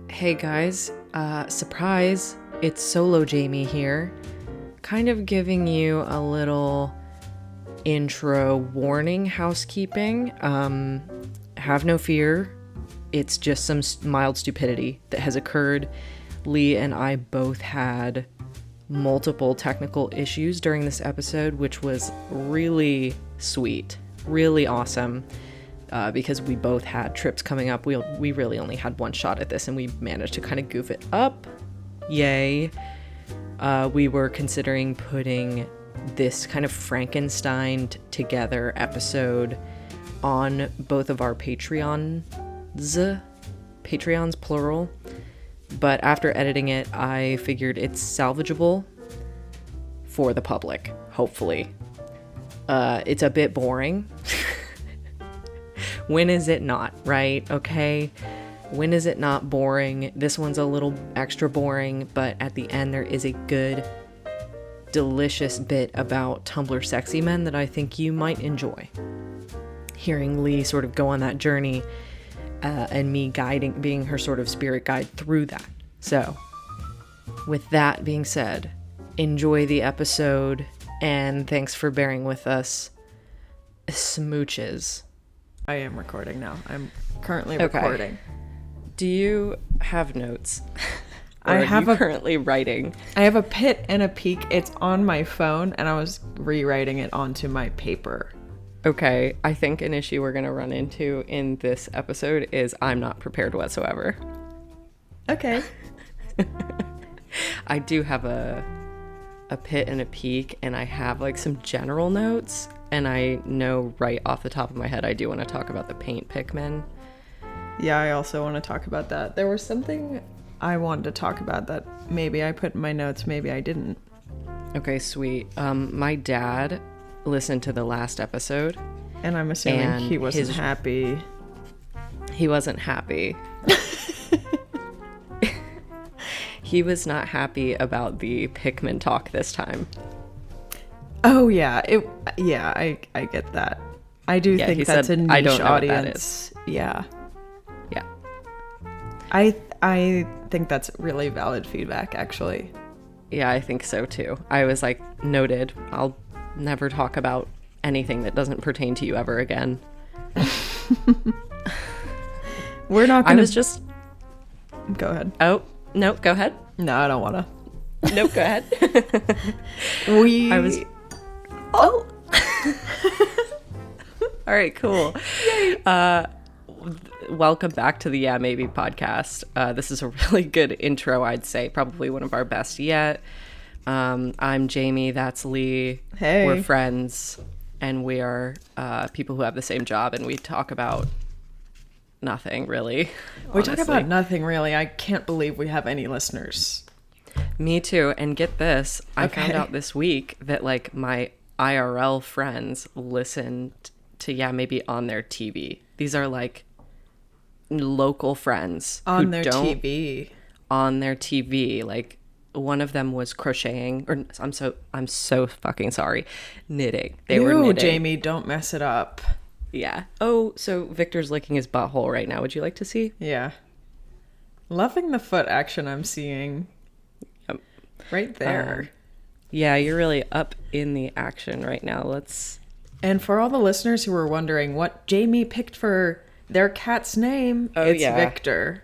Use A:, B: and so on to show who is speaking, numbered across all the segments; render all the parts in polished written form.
A: Hey guys, surprise, it's solo Jamie here, kind of giving you a little intro warning housekeeping. Have no fear, it's just some mild stupidity that has occurred. Lee and I both had multiple technical issues during this episode, which was really sweet, really awesome. Because we both had trips coming up. We really only had one shot at this, and we managed to kind of goof it up. Yay. We were considering putting this kind of Frankenstein together episode on both of our Patreons plural. But after editing it, I figured it's salvageable for the public, hopefully. It's a bit boring. When is it not, right? Okay. When is it not boring? This one's a little extra boring, but at the end there is a good, delicious bit about Tumblr sexymen that I think you might enjoy. Hearing Lee sort of go on that journey and me being her sort of spirit guide through that. So, with that being said, enjoy the episode and thanks for bearing with us. Smooches.
B: I am recording now. I'm currently recording.
A: Do you have notes?
B: Or are you
A: currently writing?
B: I have a pit and a peak. It's on my phone, and I was rewriting it onto my paper.
A: Okay, I think an issue we're going to run into in this episode is I'm not prepared whatsoever.
B: Okay.
A: I do have a pit and a peak, and I have like some general notes. And I know right off the top of my head, I do want to talk about the paint Pikmin.
B: Yeah, I also want to talk about that. There was something I wanted to talk about that maybe I put in my notes, maybe I didn't.
A: Okay, sweet. My dad listened to the last episode.
B: And I'm assuming he wasn't happy.
A: He wasn't happy. He was not happy about the Pikmin talk this time.
B: Oh yeah, I get that. I do think that's a niche audience. Yeah.
A: Yeah.
B: I think that's really valid feedback, actually.
A: Yeah, I think so too. I was like, noted. I'll never talk about anything that doesn't pertain to you ever again.
B: We're not gonna...
A: I was just...
B: Go ahead.
A: Oh, no, go ahead.
B: No, I don't wanna.
A: Nope, go ahead.
B: I was...
A: Oh. All right, cool. Welcome back to the Yeah Maybe podcast. This is a really good intro, I'd say. Probably one of our best yet. I'm Jamie. That's Lee.
B: Hey.
A: We're friends, and we are people who have the same job, and we talk about nothing, really.
B: We talk about nothing, really. I can't believe we have any listeners.
A: Me too. And get this. I found out this week that, like, my IRL friends listened to Yeah Maybe on their TV. These are like local friends
B: on their TV.
A: On their TV. Like one of them was crocheting, or I'm so fucking sorry, knitting. They were knitting.
B: Jamie, don't mess it up.
A: Yeah. Oh, so Victor's licking his butthole right now. Would you like to see?
B: Yeah. Loving the foot action I'm seeing.
A: Yep.
B: Right there.
A: Yeah, you're really up in the action right now.
B: And for all the listeners who were wondering what Jamie picked for their cat's name, it's Victor.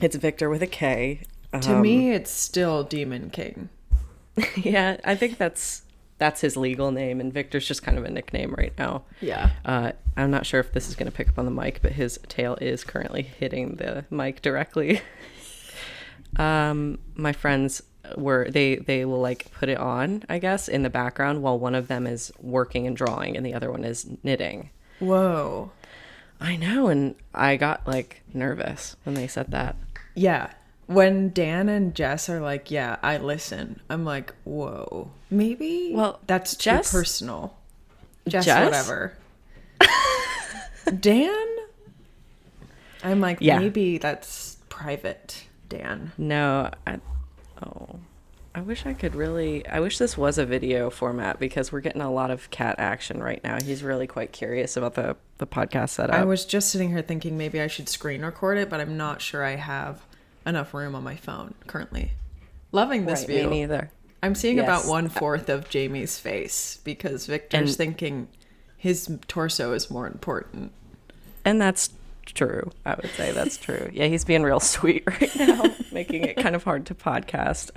A: It's Victor with a K.
B: To me, it's still Demon King.
A: Yeah, I think that's his legal name, and Victor's just kind of a nickname right now.
B: Yeah.
A: I'm not sure if this is going to pick up on the mic, but his tail is currently hitting the mic directly. My friends... they will like put it on, I guess, in the background while one of them is working and drawing and the other one is knitting.
B: Whoa.
A: I know, and I got like nervous when they said that.
B: Yeah. When Dan and Jess are like, yeah, I listen, I'm like, whoa. Maybe that's too personal. Jess, whatever. Dan? I'm like, maybe that's private, Dan.
A: No, I wish this was a video format because we're getting a lot of cat action right now. He's really quite curious about the podcast setup.
B: I was just sitting here thinking maybe I should screen record it, but I'm not sure I have enough room on my phone currently. Loving this view.
A: Me neither.
B: I'm seeing about 1/4 of Jamie's face because Victor's thinking his torso is more important.
A: And that's true. I would say that's true. Yeah, he's being real sweet right now, making it kind of hard to podcast.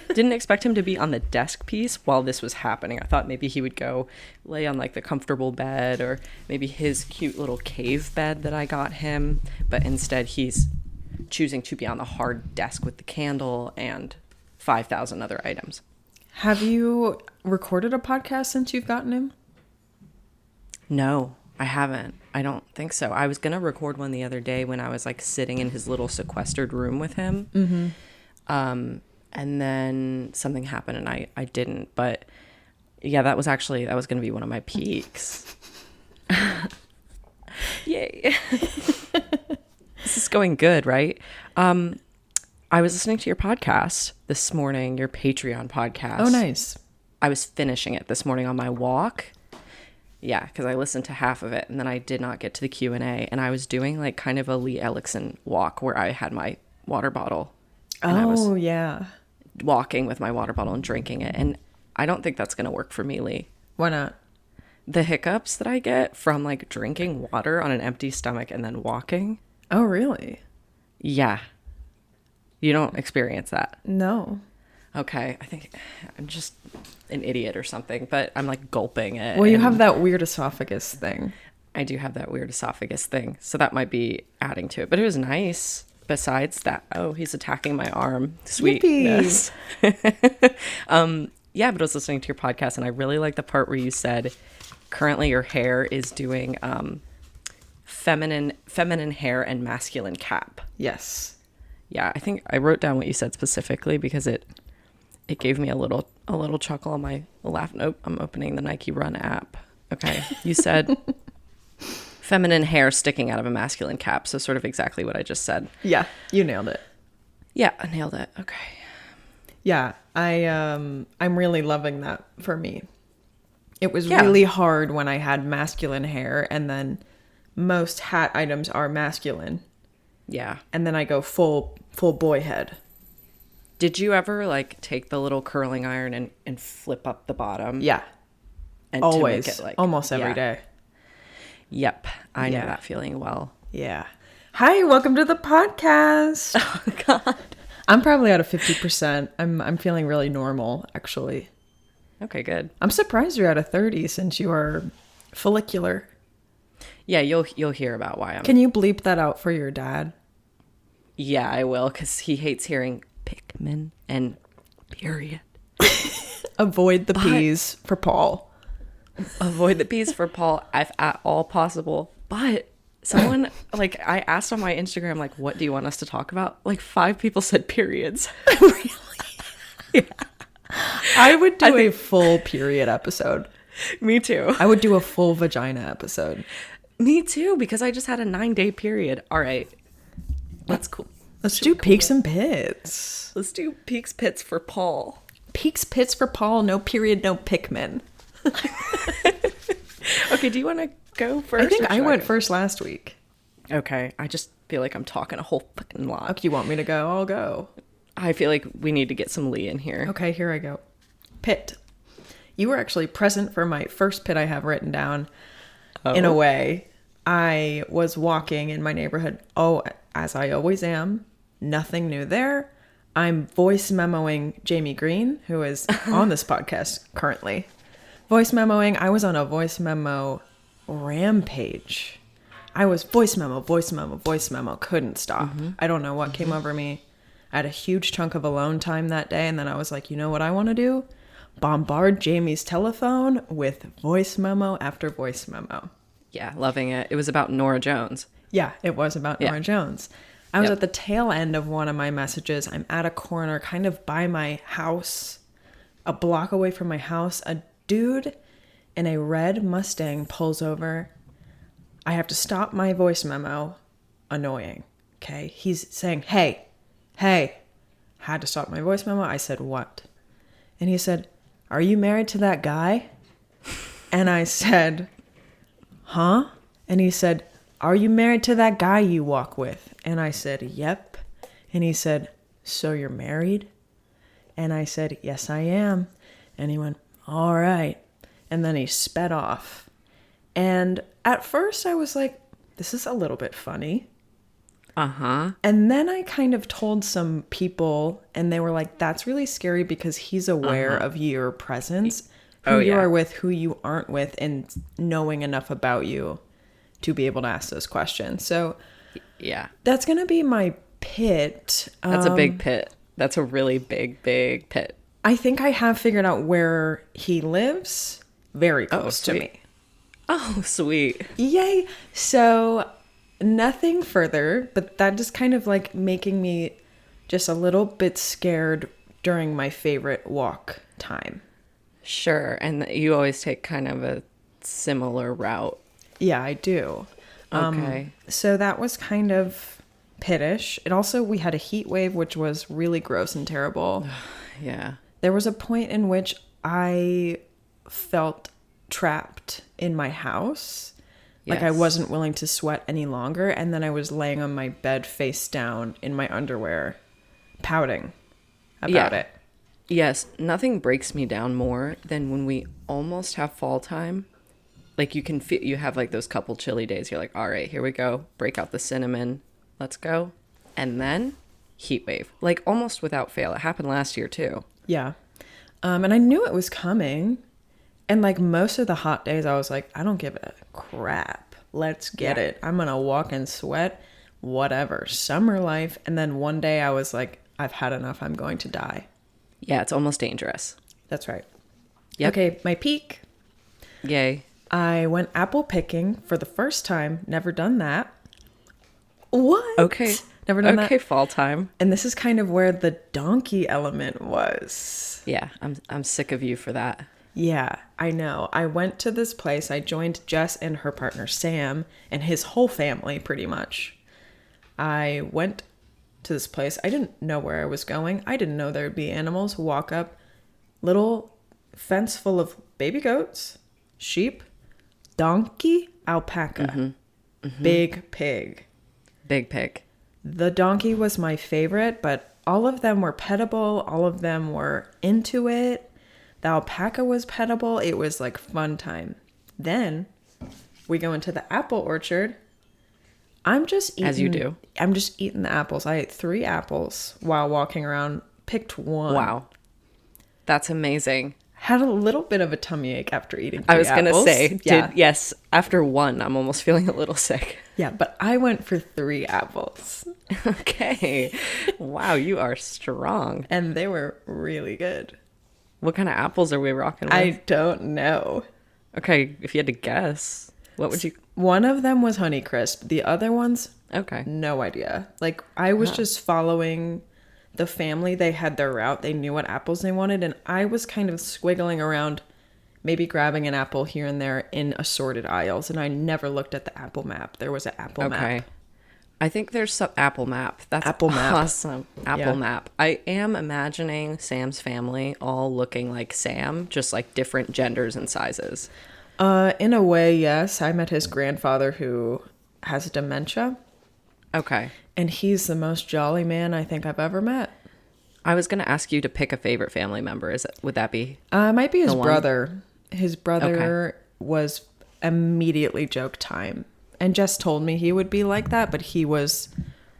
A: Didn't expect him to be on the desk piece while this was happening. I thought maybe he would go lay on like the comfortable bed or maybe his cute little cave bed that I got him. But instead he's choosing to be on the hard desk with the candle and 5,000 other items.
B: Have you recorded a podcast since you've gotten him?
A: No, I haven't. I don't think so. I was going to record one the other day when I was like sitting in his little sequestered room with him. Mm-hmm. And then something happened and I didn't. But yeah, that was going to be one of my peaks. Yay. This is going good, right? I was listening to your podcast this morning, your Patreon podcast.
B: Oh, nice.
A: I was finishing it this morning on my walk. Yeah, because I listened to half of it and then I did not get to the Q&A. And I was doing like kind of a Lee Ellickson walk where I had my water bottle. And I was walking with my water bottle and drinking it. And I don't think that's going to work for me, Lee.
B: Why not?
A: The hiccups that I get from like drinking water on an empty stomach and then walking.
B: Oh, really?
A: Yeah. You don't experience that?
B: No.
A: Okay. I think I'm just an idiot or something, but I'm like gulping it.
B: Well, you have that weird esophagus thing.
A: I do have that weird esophagus thing. So that might be adding to it, but it was nice. Besides that, oh, he's attacking my arm. Sweetness. Yeah, but I was listening to your podcast and I really like the part where you said currently your hair is doing feminine hair and masculine cap.
B: Yes.
A: Yeah, I think I wrote down what you said specifically because it gave me a little chuckle on my laugh. Nope, I'm opening the Nike Run app. Okay, you said feminine hair sticking out of a masculine cap, so sort of exactly what I just said.
B: Yeah, you nailed it.
A: Yeah, I nailed it. Okay.
B: Yeah, I'm really loving that for me. It was really hard when I had masculine hair and then most hat items are masculine.
A: Yeah.
B: And then I go full boy head.
A: Did you ever like take the little curling iron and flip up the bottom?
B: Yeah.
A: And
B: always.
A: To make it like
B: almost every day.
A: Yep. I know that feeling well.
B: Yeah. Hi, welcome to the podcast.
A: Oh God.
B: I'm probably at a 50%. I'm feeling really normal, actually.
A: Okay, good.
B: I'm surprised you're at a 30 since you are follicular.
A: Yeah, you'll hear about why I'm...
B: Can you bleep that out for your dad?
A: Yeah, I will, because he hates hearing Pikmin and period.
B: Avoid the P's for Paul.
A: Avoid the P's for Paul if at all possible. But someone, like, I asked on my Instagram, like, what do you want us to talk about? Like, 5 people said periods.
B: Really? Yeah. I would do a full period episode.
A: Me too.
B: I would do a full vagina episode.
A: Me too, because I just had a 9-day period. All right. That's cool.
B: Let's do peaks and pits.
A: Let's do peaks pits for Paul.
B: Peaks pits for Paul. No period, no Pikmin.
A: Okay, do you want to go first?
B: I think I went first last week.
A: Okay, I just feel like I'm talking a whole fucking lot.
B: If you want me to go, I'll go.
A: I feel like we need to get some Lee in here.
B: Okay, here I go. Pit. You were actually present for my first pit I have written down. In a way. I was walking in my neighborhood. Oh, as I always am. Nothing new there. I'm voice memoing Jamie Green, who is on this podcast currently. Voice memoing. I was on a voice memo rampage. I was voice memo. Couldn't stop. Mm-hmm. I don't know what came over me. I had a huge chunk of alone time that day. And then I was like, you know what I want to do? Bombard Jamie's telephone with voice memo after voice memo.
A: Yeah, loving it. It was about Norah Jones.
B: Yeah, it was about Norah Jones. I was at the tail end of one of my messages. I'm at a corner kind of by my house, a block away from my house. A dude in a red Mustang pulls over. I have to stop my voice memo. Annoying. Okay. He's saying, hey. Had to stop my voice memo. I said, what? And he said, are you married to that guy? And I said, huh? And he said, are you married to that guy you walk with? And I said, yep. And he said, "So you're married?" And I said, "Yes, I am." And he went, "All right." And then he sped off. And at first I was like, this is a little bit funny.
A: Uh-huh.
B: And then I kind of told some people, and they were like, that's really scary because he's aware of your presence, who you are with, who you aren't with, and knowing enough about you to be able to ask those questions. So
A: yeah,
B: that's going to be my pit.
A: That's a big pit. That's a really big, big pit.
B: I think I have figured out where he lives, very close to me.
A: Oh, sweet.
B: Yay. So nothing further, but that just kind of like making me just a little bit scared during my favorite walk time.
A: Sure. And you always take kind of a similar route.
B: Yeah, I do.
A: Okay.
B: So that was kind of pittish. It also, we had a heat wave, which was really gross and terrible.
A: Yeah.
B: There was a point in which I felt trapped in my house. Like I wasn't willing to sweat any longer. And then I was laying on my bed face down in my underwear, pouting about it.
A: Yes. Nothing breaks me down more than when we almost have fall time. Like you can feel, you have like those couple chilly days. You're like, all right, here we go. Break out the cinnamon. Let's go. And then heat wave, like almost without fail. It happened last year too.
B: Yeah. And I knew it was coming. And like most of the hot days, I was like, I don't give a crap. Let's get it. I'm going to walk and sweat, whatever. Summer life. And then one day I was like, I've had enough. I'm going to die.
A: Yeah, it's almost dangerous.
B: That's right.
A: Yep.
B: Okay, my peak.
A: Yay.
B: I went apple picking for the first time. Never done that. What?
A: Okay.
B: Never done that.
A: Okay, fall time.
B: And this is kind of where the donkey element was.
A: Yeah, I'm sick of you for that.
B: Yeah, I know. I went to this place. I joined Jess and her partner Sam and his whole family pretty much. I went to this place. I didn't know where I was going. I didn't know there would be animals. Walk up, little fence full of baby goats, sheep, donkey, alpaca, big pig.
A: Big pig.
B: The donkey was my favorite, but all of them were pettable. All of them were into it. The alpaca was pettable. It was like fun time. Then we go into the apple orchard. I'm just eating.
A: As you do.
B: I'm just eating the apples. I ate 3 apples while walking around. Picked one.
A: Wow. That's amazing.
B: Had a little bit of a tummy ache after eating 3
A: I was going to
B: apples.
A: say,
B: Yeah.
A: yes, after one, I'm almost feeling a little sick.
B: Yeah, but I went for 3 apples.
A: Okay. Wow, you are strong.
B: And they were really good.
A: What kind of apples are we rocking with?
B: I don't know.
A: Okay, if you had to guess, what would you...
B: One of them was Honeycrisp. The other ones,
A: Okay.
B: no idea. Like, I was just following the family. They had their route. They knew what apples they wanted. And I was kind of squiggling around, maybe grabbing an apple here and there in assorted aisles. And I never looked at the apple map. There was an apple map.
A: I think there's some Apple Map. That's
B: Apple Map.
A: awesome. Apple Map. I am imagining Sam's family all looking like Sam, just like different genders and sizes.
B: In a way, yes. I met his grandfather who has dementia.
A: Okay.
B: And he's the most jolly man I think I've ever met.
A: I was going to ask you to pick a favorite family member. Would that be?
B: Might be his
A: the one?
B: brother. His brother was immediately joke time. And Jess told me he would be like that, but he was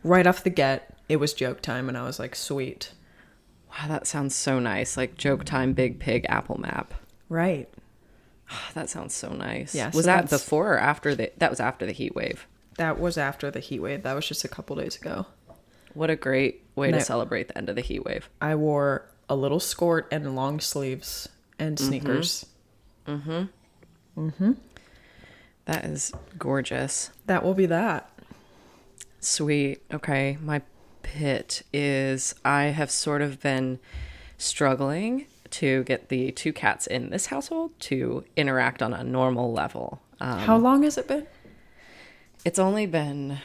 B: right off the get. It was joke time, and I was like, sweet.
A: Wow, that sounds so nice. Like joke time, big pig, Apple Map.
B: Right.
A: That sounds so nice.
B: Yeah,
A: Was
B: so
A: that before or after that was after the heat wave?
B: That was after the heat wave. That was just a couple days ago.
A: What a great way to celebrate the end of the heat wave.
B: I wore a little skirt and long sleeves and sneakers.
A: That is gorgeous.
B: That will be that.
A: Sweet. Okay. My pit is I have sort of been struggling to get the 2 cats in this household to interact on a normal level.
B: How long has it been?
A: It's only been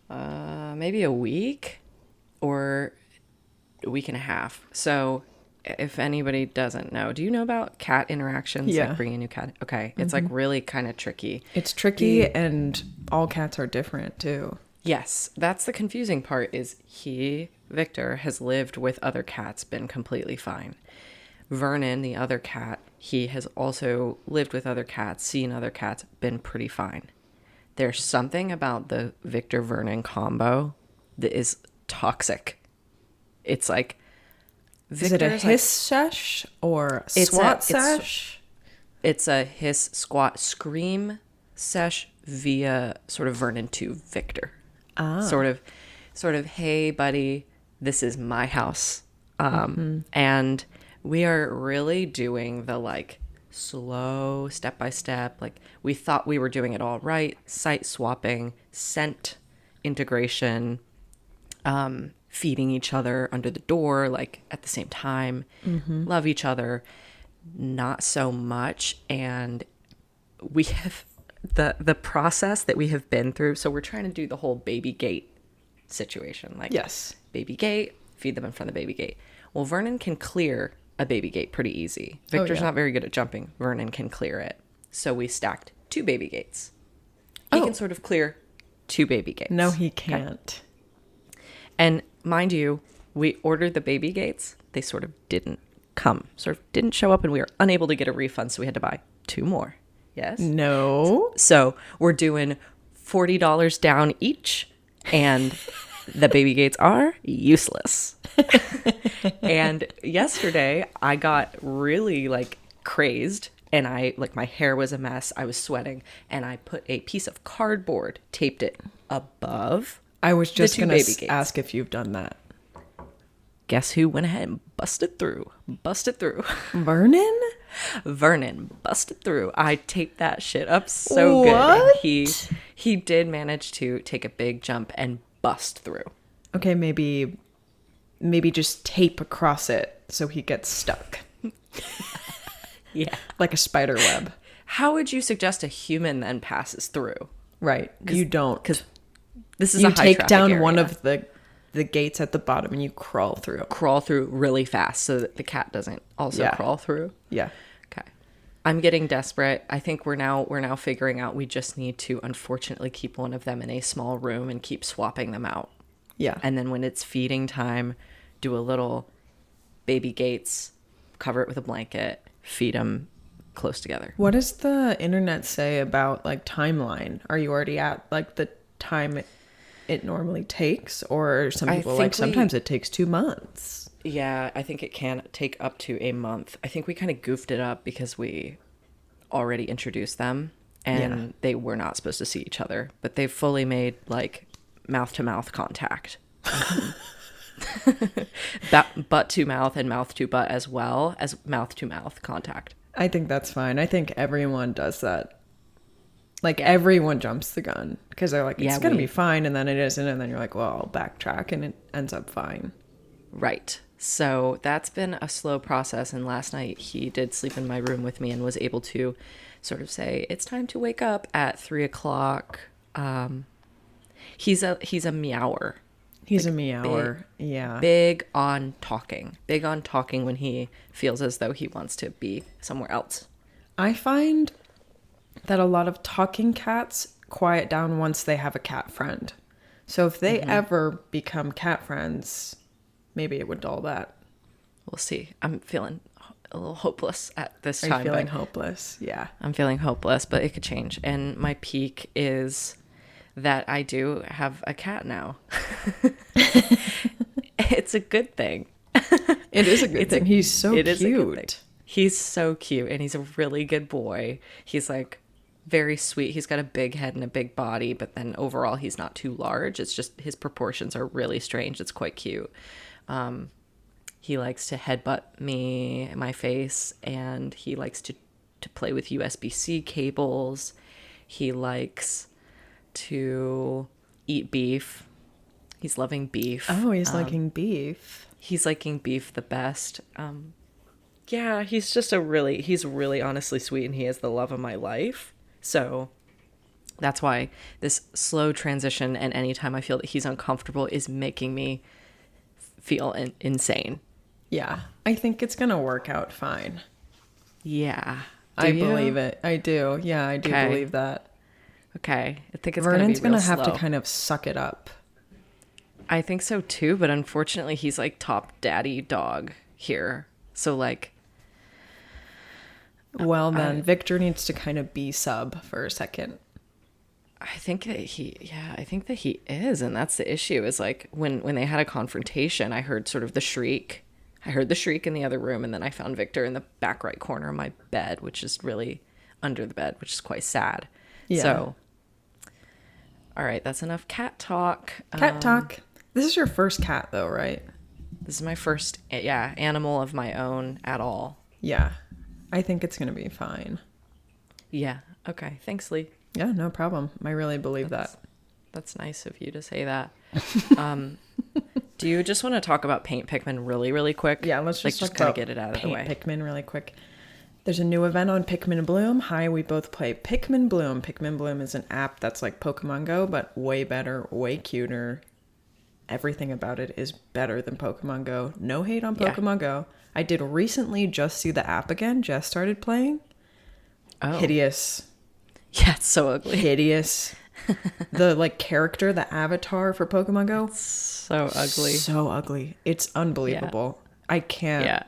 A: maybe a week or a week and a half. So if anybody doesn't know, do you know about cat interactions?
B: Yeah.
A: Like bringing a new cat? Okay. It's like really kind of tricky.
B: It's tricky, and all cats are different too.
A: Yes, that's the confusing part is Victor, has lived with other cats, been completely fine. Vernon, the other cat, he has also lived with other cats, seen other cats, been pretty fine. There's something about the Victor Vernon combo that is toxic. It's like
B: Is it a hiss sesh or a swat sesh?
A: It's a hiss, squat, scream sesh via sort of Vernon to Victor. Sort of, hey, buddy, this is my house. And we are really doing the like slow step by step. Like we thought we were doing it all right. Site swapping, scent integration, feeding each other under the door, like at the same time, love each other, not so much. And we have the process that we have been through. So we're trying to do the whole baby gate situation. Like,
B: yes,
A: baby gate, feed them in front of the baby gate. Well, Vernon can clear a baby gate pretty easy. Victor's not very good at jumping. Vernon can clear it. So we stacked 2 baby gates. He can sort of clear 2 baby gates.
B: No, he can't.
A: Okay. And mind you, we ordered the baby gates. They sort of didn't didn't show up, and we were unable to get a refund. So we had to buy 2 more. Yes.
B: No.
A: So we're doing $40 down each, and the baby gates are useless. And yesterday I got really like crazed, and my hair was a mess. I was sweating, and I put a piece of cardboard, taped it above.
B: I was just going to ask if you've done that.
A: Guess who went ahead and busted through?
B: Vernon?
A: Vernon busted through. I taped that shit up so good. And he did manage to take a big jump and bust through.
B: Okay, maybe just tape across it so he gets stuck.
A: Yeah.
B: Like a spider web.
A: How would you suggest a human then passes through?
B: Right. You don't.
A: Because this is a high traffic
B: area. You take down one of the gates at the bottom and you crawl through.
A: Crawl through really fast so that the cat doesn't also crawl through.
B: Yeah.
A: Okay. I'm getting desperate. I think we're now figuring out we just need to unfortunately keep one of them in a small room and keep swapping them out.
B: Yeah.
A: And then when it's feeding time, do a little baby gates, cover it with a blanket, feed them close together.
B: What does the internet say about like timeline? Are you already at like the time it normally takes, or some people like sometimes it takes 2 months?
A: Yeah, I think it can take up to a month. I think we kind of goofed it up because we already introduced them, and they were not supposed to see each other, but they've fully made like mouth to mouth contact. Butt to mouth and mouth to butt, as well as mouth to mouth contact.
B: I think that's fine. I think everyone does that. Like everyone jumps the gun because they're like, it's going to be fine. And then it isn't. And then you're like, well, I'll backtrack, and it ends up fine.
A: Right. So that's been a slow process. And last night he did sleep in my room with me and was able to sort of say, it's time to wake up at 3:00. He's a meower.
B: He's like a meower.
A: Big on talking when he feels as though he wants to be somewhere else.
B: I find that a lot of talking cats quiet down once they have a cat friend. So if they ever become cat friends, maybe it would dull that.
A: We'll see. I'm feeling a little hopeless at this time.
B: Are you feeling hopeless? Yeah.
A: I'm feeling hopeless, but it could change. And my peak is that I do have a cat now. It's a good thing.
B: It is a good thing. He's so cute.
A: He's so cute, and he's a really good boy. He's like very sweet. He's got a big head and a big body, but then overall he's not too large. It's just his proportions are really strange. It's quite cute. He likes to headbutt my face, and he likes to play with USB-C cables. He likes to eat beef. He's loving beef.
B: Oh, he's liking beef.
A: He's liking beef the best. Yeah, he's really honestly sweet, and he is the love of my life. So that's why this slow transition, and anytime I feel that he's uncomfortable, is making me feel insane.
B: Yeah, I think it's going to work out fine.
A: Yeah.
B: I believe it. I do. Yeah, I do believe that.
A: Okay. I think it's
B: Vernon's
A: going
B: gonna
A: to be
B: have
A: slow.
B: to kind of suck it up.
A: I think so too, but unfortunately he's like top daddy dog here. So like
B: Well, then Victor needs to kind of be sub for a second.
A: I think that he is, and that's the issue. Is like when they had a confrontation, I heard sort of the shriek. I heard the shriek in the other room, and then I found Victor in the back right corner of my bed, which is really under the bed, which is quite sad.
B: Yeah.
A: So, all right, that's enough cat talk.
B: Cat talk. This is your first cat, though, right?
A: This is my first, animal of my own at all.
B: Yeah. I think it's going to be fine.
A: Yeah. Okay. Thanks, Lee.
B: Yeah, no problem. I really believe that.
A: That's nice of you to say that. Do you just want to talk about Paint Pikmin really, really quick?
B: Yeah, let's just
A: kind of get it out of the way.
B: Pikmin really quick. There's a new event on Pikmin Bloom. Hi, we both play Pikmin Bloom. Pikmin Bloom is an app that's like Pokemon Go, but way better, way cuter. Everything about it is better than Pokemon Go. No hate on Pokemon Go. I did recently just see the app again. Just started playing.
A: Oh.
B: Hideous.
A: Yeah, it's so ugly.
B: Hideous. The like character, the avatar for Pokemon Go.
A: So ugly.
B: So ugly. It's unbelievable. Yeah. I can't.
A: Yeah.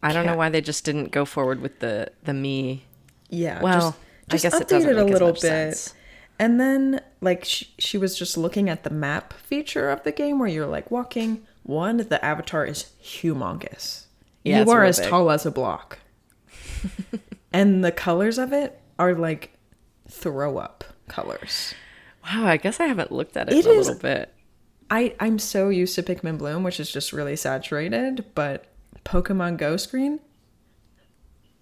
A: I don't know why they just didn't go forward with the me.
B: Yeah.
A: Well,
B: just
A: I guess
B: update
A: it doesn't
B: it a
A: make
B: little
A: as much
B: bit.
A: sense.
B: And then like she was just looking at the map feature of the game where you're like walking. One, the avatar is humongous.
A: Yeah,
B: you are
A: real
B: as
A: big.
B: tall as a block. And the colors of it are like throw up colors.
A: Wow, I guess I haven't looked at it
B: It
A: in a
B: is-
A: little bit.
B: I'm so used to Pikmin Bloom, which is just really saturated, but Pokemon Go screen,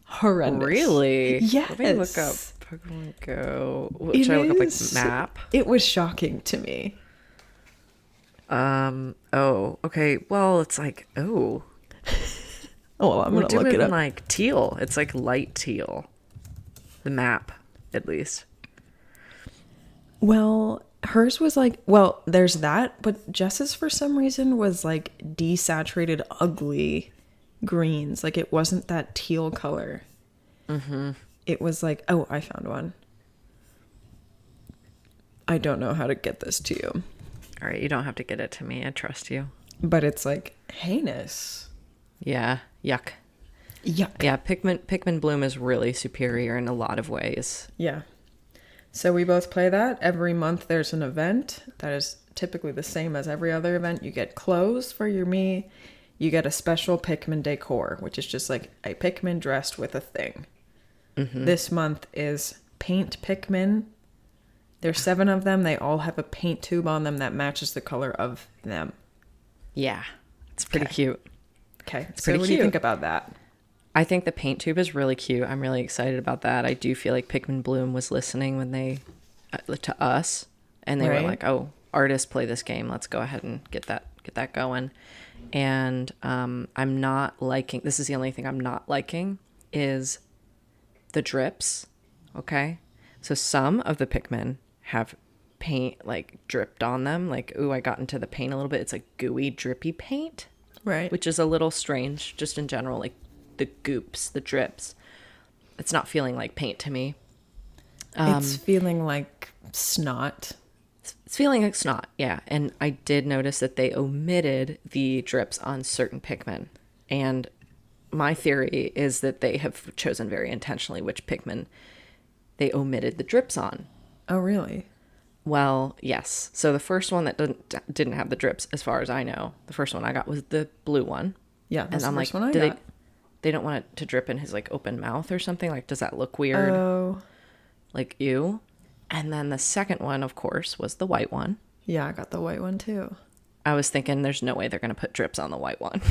B: horrendous.
A: Really?
B: Yes.
A: Let me look up Pokemon Go.
B: It
A: Should I look up like
B: is-
A: map?
B: It was shocking to me.
A: Oh, okay. Well, it's like, oh.
B: Oh, well, I'm
A: We're
B: going to look
A: doing
B: it up.
A: like teal. It's like light teal. The map, at least.
B: Well, hers was like, well, there's that, but Jess's for some reason was like desaturated, ugly greens. Like it wasn't that teal color. Mm-hmm. It was like, oh, I found one. I don't know how to get this to you,
A: All right, you don't have to get it to me. I trust you.
B: but it's like heinous.
A: Yeah, yuck.
B: Yuck.
A: Yeah, Pikmin Bloom is really superior in a lot of ways.
B: Yeah. So we both play that. Every month there's an event that is typically the same as every other event. You get clothes for your me. You get a special Pikmin decor, which is just like a Pikmin dressed with a thing. Mm-hmm. This month is Paint Pikmin. There's 7 of them. They all have a paint tube on them that matches the color of them.
A: Yeah, it's pretty
B: Okay.
A: cute.
B: Okay.
A: It's
B: So
A: pretty
B: what do you
A: cute.
B: think about that?
A: I think the paint tube is really cute. I'm really excited about that. I do feel like Pikmin Bloom was listening when they to us, and they were
B: Right.
A: like, "Oh, artists play this game. Let's go ahead and get that going." And I'm not liking. This is the only thing I'm not liking is the drips. Okay, so some of the Pikmin have paint like dripped on them. Like, ooh, I got into the paint a little bit. It's like gooey, drippy paint.
B: Right.
A: Which is a little strange just in general, like the goops, the drips. It's not feeling like paint to me.
B: It's feeling like snot.
A: It's feeling like snot, yeah. And I did notice that they omitted the drips on certain Pikmin. And my theory is that they have chosen very intentionally which Pikmin they omitted the drips on.
B: Oh, really?
A: Well, yes. So the first one that didn't have the drips, as far as I know, the first one I got was the blue one.
B: Yeah, that's
A: And I'm
B: the first
A: like,
B: one I
A: do
B: got.
A: they don't want it to drip in his like open mouth or something? Like, does that look weird?
B: Oh,
A: Like, ew. And then the second one, of course, was the white one.
B: yeah, I got the white one too.
A: I was thinking there's no way they're going to put drips on the white one.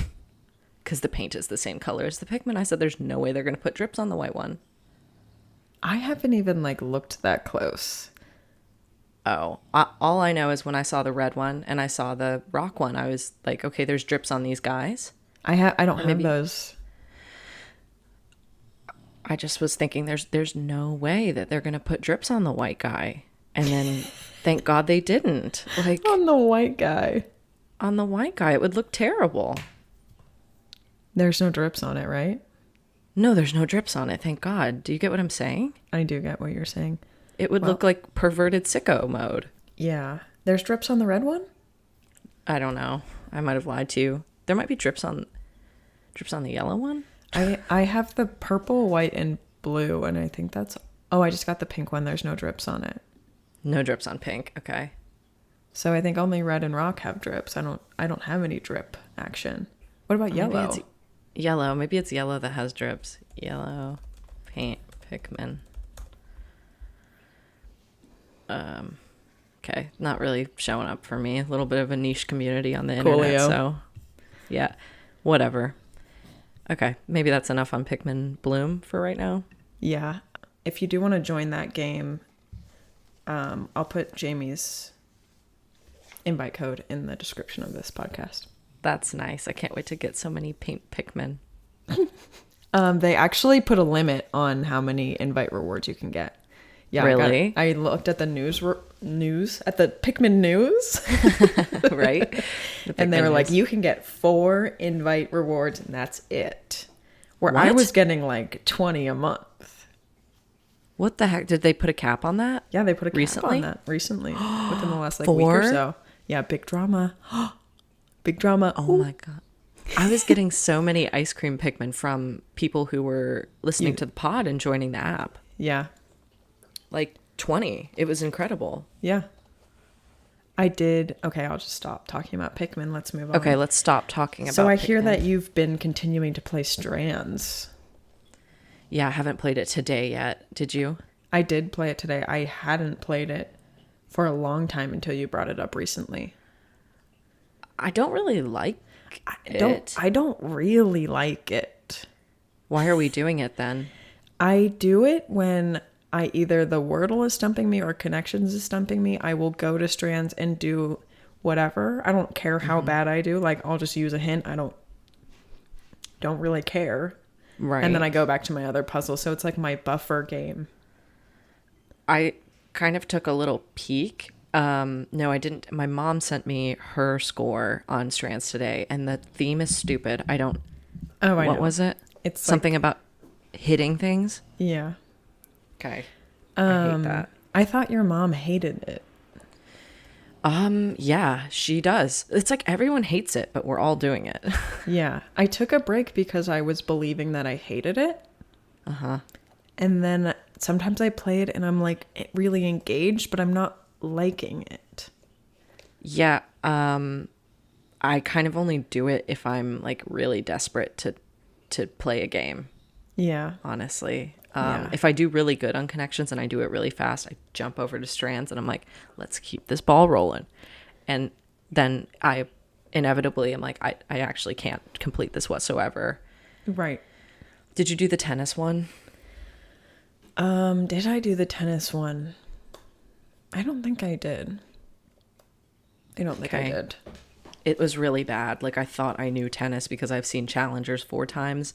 A: Because the paint is the same color as the Pikmin. I said there's no way they're going to put drips on the white one.
B: I haven't even like looked that close.
A: Oh, all I know is when I saw the red one and I saw the rock one, I was like, okay, there's drips on these guys.
B: I don't have
A: maybe-
B: those.
A: I just was thinking there's no way that they're going to put drips on the white guy. And then thank God they didn't. Like
B: On the white guy.
A: on the white guy, it would look terrible.
B: There's no drips on it, right?
A: No, there's no drips on it. Thank God. Do you get what I'm saying?
B: I do get what you're saying.
A: It would look like perverted sicko mode.
B: Yeah. There's drips on the red one?
A: I don't know. I might have lied to you. There might be drips on the yellow one.
B: I have the purple, white, and blue, and I think that's... Oh, I just got the pink one. There's no drips on it.
A: No drips on pink. Okay.
B: So I think only red and rock have drips. I don't have any drip action. What about yellow?
A: Maybe it's yellow. Maybe it's yellow that has drips. Yellow paint Pikmin. Okay, not really showing up for me. A little bit of a niche community on the internet, so yeah, whatever. Okay, maybe that's enough on Pikmin Bloom for right now.
B: Yeah. If you do want to join that game, I'll put Jamie's invite code in the description of this podcast.
A: That's nice. I can't wait to get so many paint Pikmin.
B: They actually put a limit on how many invite rewards you can get. Yeah,
A: really?
B: I looked at the news at the Pikmin news,
A: right?
B: And they were like, you can get 4 invite rewards, and that's it. Where I was getting like 20 a month.
A: What the heck? Did they put a cap on that?
B: Yeah, they put a cap on that recently, within the last like week or so. Yeah, big drama. Big drama.
A: Oh my god. I was getting so many ice cream Pikmin from people who were listening to the pod and joining the app.
B: Yeah.
A: Like 20. It was incredible.
B: Yeah. I did. Okay, I'll just stop talking about Pikmin. Let's move on.
A: Okay, let's stop talking about
B: So I
A: Pikmin.
B: hear that you've been continuing to play Strands.
A: Yeah, I haven't played it today yet. Did you?
B: I did play it today. I hadn't played it for a long time until you brought it up recently.
A: I don't really like it.
B: I don't really like it.
A: Why are we doing it then?
B: I do it when either the Wordle is stumping me or Connections is stumping me. I will go to Strands and do whatever. I don't care how bad I do. Like, I'll just use a hint. I don't really care.
A: Right.
B: And then I go back to my other puzzle. So it's like my buffer game.
A: I kind of took a little peek. No, I didn't. My mom sent me her score on Strands today, and the theme is stupid. I know. What was it?
B: It's
A: something about hitting things.
B: Yeah.
A: Okay. I hate that.
B: I thought your mom hated it.
A: Yeah, she does. It's like everyone hates it, but we're all doing it.
B: Yeah. I took a break because I was believing that I hated it.
A: Uh-huh.
B: And then sometimes I play it and I'm like really engaged, but I'm not liking it.
A: Yeah. I kind of only do it if I'm like really desperate to play a game.
B: Yeah.
A: Honestly. If I do really good on Connections and I do it really fast, I jump over to Strands and I'm like, let's keep this ball rolling. And then I inevitably am like, I actually can't complete this whatsoever.
B: Right.
A: Did you do the tennis one?
B: Did I do the tennis one? I don't think I did. I don't think I did.
A: It was really bad. Like, I thought I knew tennis because I've seen challengers 4 times.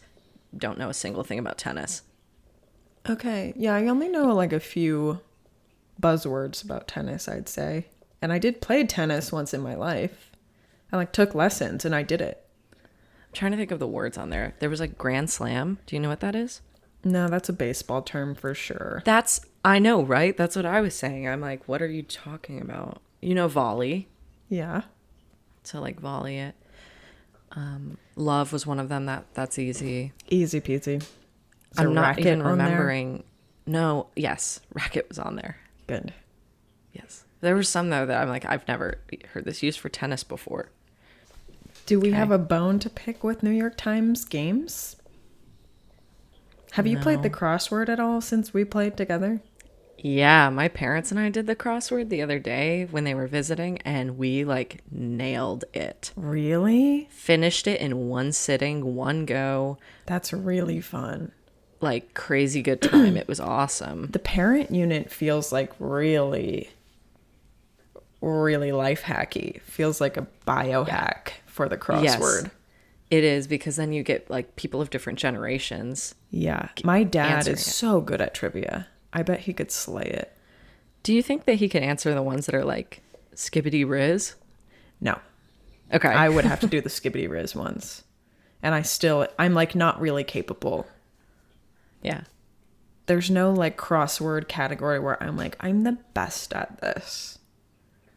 A: Don't know a single thing about tennis.
B: Okay. Yeah, I only know like a few buzzwords about tennis, I'd say. And I did play tennis once in my life. I like took lessons and I did it.
A: I'm trying to think of the words on there. There was like Grand Slam. Do you know what that is?
B: No, that's a baseball term for sure.
A: I know, right? That's what I was saying. I'm like, what are you talking about? You know, volley.
B: Yeah.
A: So like volley it. Love was one of them. That's easy.
B: Easy peasy.
A: I'm not even remembering. No, yes, racket was on there.
B: Good.
A: Yes. There were some though that I'm like, I've never heard this used for tennis before.
B: Do we have a bone to pick with New York Times games? Have you played the crossword at all since we played together?
A: Yeah, my parents and I did the crossword the other day when they were visiting, and we like nailed it.
B: Really?
A: Finished it in one sitting, one go.
B: That's really fun.
A: Like crazy good time. It was awesome.
B: The parent unit feels like really life hacky. Feels like a biohack for the crossword.
A: Yes, it is, because then you get like people of different generations.
B: Yeah. My dad is
A: it.
B: so good at trivia. I bet he could slay it.
A: Do you think that he can answer the ones that are like skibbity riz?
B: No.
A: Okay.
B: I would have to do the skibbity riz ones. And I'm like not really capable.
A: Yeah.
B: There's no like crossword category where I'm like, I'm the best at this.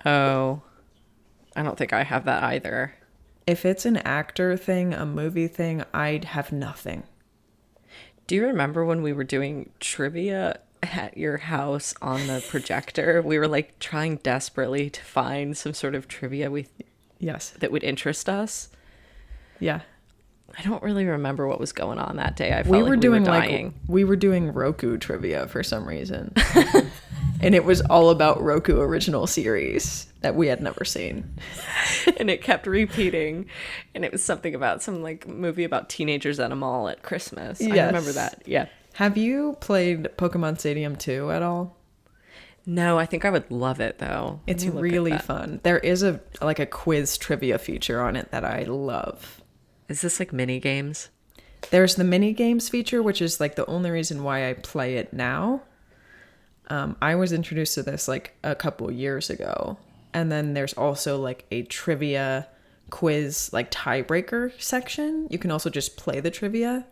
A: Oh, I don't think I have that either.
B: If it's an actor thing, a movie thing, I'd have nothing.
A: Do you remember when we were doing trivia at your house on the projector? We were like trying desperately to find some sort of trivia
B: Yes.
A: that would interest us.
B: Yeah.
A: I don't really remember what was going on that day. I felt like we were dying.
B: We were doing Roku trivia for some reason. And it was all about Roku original series that we had never seen.
A: And it kept repeating. And it was something about some like movie about teenagers at a mall at Christmas. Yes. I remember that. Yeah.
B: Have you played Pokemon Stadium 2 at all?
A: No, I think I would love it though.
B: It's really fun. There is a quiz trivia feature on it that I love.
A: Is this like mini games?
B: There's the mini games feature, which is like the only reason why I play it now. I was introduced to this like a couple years ago. And then there's also like a trivia quiz like tiebreaker section. You can also just play the trivia.